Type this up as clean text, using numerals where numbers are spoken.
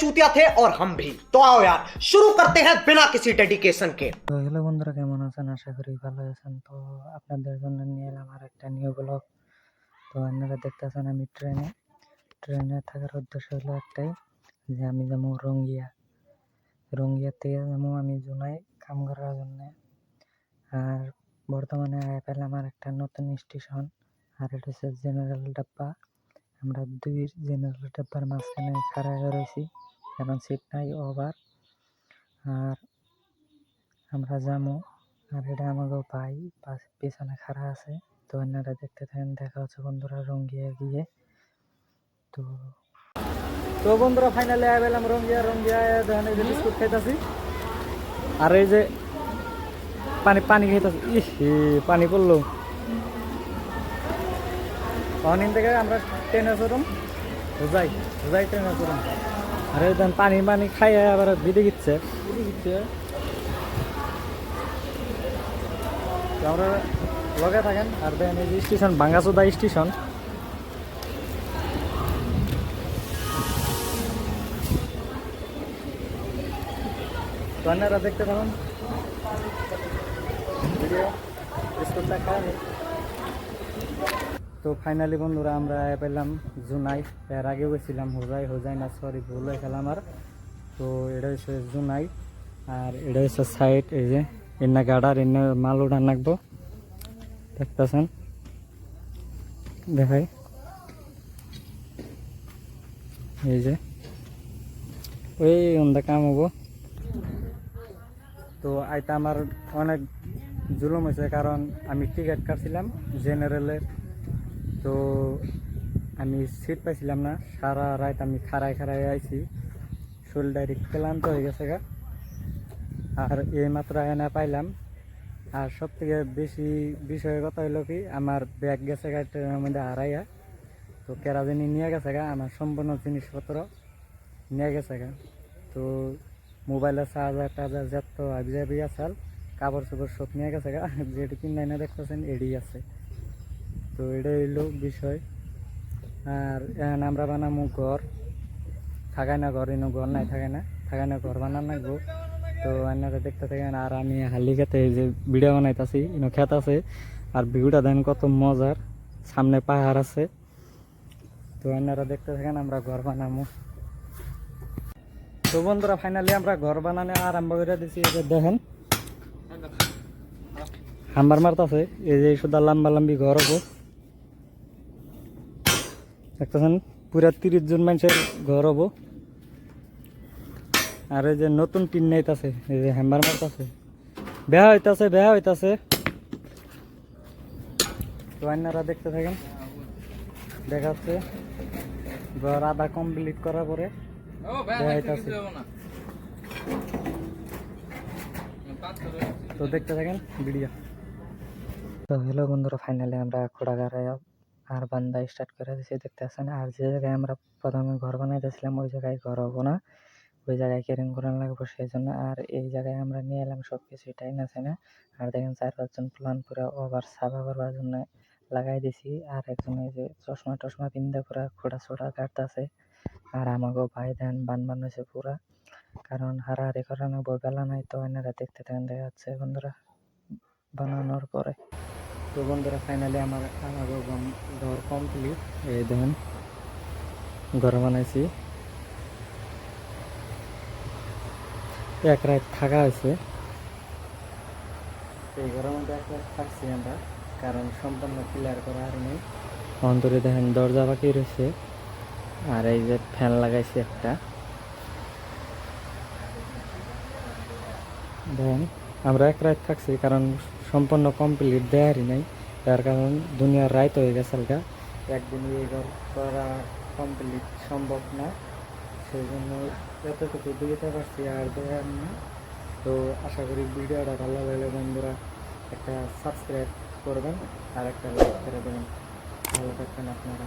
चूतिया थे और हम भी। तो आओ यार शुरू करते हैं बिना किसी डेडिकेशन के। তো হ্যালো বন্ধুরা, কেমন আছেন? আশা করি ভালো আছেন। তো আপনাদের জন্য নিয়ে এলাম আর একটা নিউ ব্লগ। তো আপনারা দেখতেছেন আমি ট্রেনে থাকার উদ্দেশ্য হলো একটাই, যে আমি যাবো রঙ্গিয়া থেকে যাবো আমি জুনাই কাম করার জন্য। আর বর্তমানে আয়া পেলাম আর একটা নতুন স্টেশন, আর এটা হচ্ছে জেনারেল ডাব্বা। আমরা দুই জেনারেল ডাব্বার মাঝখানে খাড়া হয়ে রয়েছি, কারণ সিট নাই ওভার। আর আমরা যাবো, আর এটা আমাকে ভাই পিছনে খাড়া আছে। তো আপনারা দেখতে থাকেন, দেখা হচ্ছে বন্ধুরা রঙ্গিয়া গিয়ে। তো তো বন্ধুরা ফাইনালি আয় পেলাম রঙ্গিয়া দেখেন এই যে বিস্কুট খাইতেছি, আর এই যে পানি খাইতেছি। পানি পড়লো। অনিন থেকে আমরা ট্রেনে চড়ুম, যাই ট্রেনে চড়ুম। আর এই দেন পানি খাই আবার ভিড়ে গিচ্ছে। আমরা লগে থাকেন। আর দেখেন এই যে স্টেশন, ভাঙ্গাচোদা স্টেশন। তো আপনারা দেখতে থাকুন ভিডিও, বিস্কুটটা খাই। তো ফাইনালি বন্ধুরা আমরা পেলাম জুনাই। এর আগে গেছিলাম হোজাই না, সরি ভুল হয়ে গেলাম। আর তো এটা হচ্ছে জুনাই, আর এটা হচ্ছে সাইড। এই যে এনে গাড়ার এনে মাল উঠান রাখবো, দেখতেছেন দেখাই। এই যে ওই অন্ধা কাম হবো। তো আইতা আমার অনেক জুলুম হয়েছে, কারণ আমি টিকিট কাটছিলাম জেনারেলের। তো আমি সিট পাইছিলাম না, সারা রাত আমি খাড়ায় আইছি। শরীর ডাইরেক্ট ক্লান্ত হয়ে গেছে গা। আর এই মাত্র আয়না পাইলাম। আর সব থেকে বেশি বিষয়ের কথা হলো কি, আমার ব্যাগ গেছে গা ট্রেনের মধ্যে হারাইয়া। তো কেরাজিনি নিয়ে গেছে গা, আমার সম্পূর্ণ জিনিসপত্র নিয়ে গেছে গা। তো মোবাইলের চার্জার যত আবি আসাল, কাপড় চোপড় সব নিয়ে গেছে গা। যেটি কিনে না দেখতেছেন এডি আছে। তো এটা হইলো বিষয়। আর এখন আমরা বানাবো ঘর, থাকায় না ঘর, এনে ঘর নাই, থাকায় না ঘর বানান লাগবো। তো আপনারা দেখতে থাকেন। আর আমি হালি খেতে এই যে ভিডিও বানাইতেছি, এনে খেত আছে। আর ভিউটা দেন কত মজার, সামনে পাহাড় আছে। তো আপনারা দেখতে থাকেন, আমরা ঘর বানাবো। তো বন্ধুরা ফাইনালি আমরা ঘর বানানো আরম্ভ করে দিচ্ছি। এই যে দেখেন হাম্বার মারতাছে, এই যে শুধু লম্বি ঘর হবো, দেখতেছেন পুরা 30 জন মানুষের ঘর হবো। আর এই যে নতুন টিন নাইতাছে, এই যে হ্যাম্বার মারতাছে, বেহা হইতাছে। তো আপনারা দেখতে থাকেন, দেখাচ্ছে ঘর আধা কমপ্লিট করার পরে দেখাইতাছে। তো দেখতে থাকেন ভিডিও। তো হ্যালো বন্ধুরা, ফাইনালি আমরা খোড়াগাড়ায় আর বান্দা স্টার্ট করে দিয়েছি, দেখতে আসেন। আর যে জায়গায় আমরা প্রথমে ঘর বানাইতেছিলাম ওই জায়গায় ঘর হবো না, ওই জায়গায় কেরিং করানো লাগবো, সেই জন্য। আর এই জায়গায় আমরা নিয়ে এলাম সব কিছু টাইম আছে না। আর দেখেন 4-5 জন প্লান পুরা ওভার সাফা করবার জন্য লাগাই দিছি। আর একজন এই যে চশমা পিন্দা পুরা খোড়া ছোড়া কাটতেছে। আর আমাকেও ভাই দেন বান হয়েছে পুরা, কারণ হারাহারি করানো বেলা নাই। তো এনারা দেখতে থাকেন, দেখা যাচ্ছে বন্ধুরা বানানোর পরে। তো বন্ধুরা ফাইনালি আমাদের ঘর কমপ্লিট। এই দেখেন ঘর বানাইছি, এক রাত থাকা হয়েছে এই ঘরের মধ্যে। এক রাত থাকছি আমরা, কারণ সম্পূর্ণ ক্লিয়ার করা আর নেই। অন্তরে দেখেন দরজা বাকি রয়েছে, আর এই যে ফ্যান লাগাইছি একটা। দেখেন আমরা এক রাত থাকছি, কারণ সম্পূর্ণ কমপ্লিট দেয়ারই নাই, তার কারণ দুনিয়ার রাত হয়ে গেছে। একদিন এই ঘর করা কমপ্লিট সম্ভব না, সেই জন্য যতটুকু দিতে পারছি আর দেওয়ার না। তো আশা করি ভিডিওটা ভালো লাগলে বন্ধুরা একটা সাবস্ক্রাইব করবেন আর একটা লাইক করে দেবেন। ভালো থাকবেন আপনারা।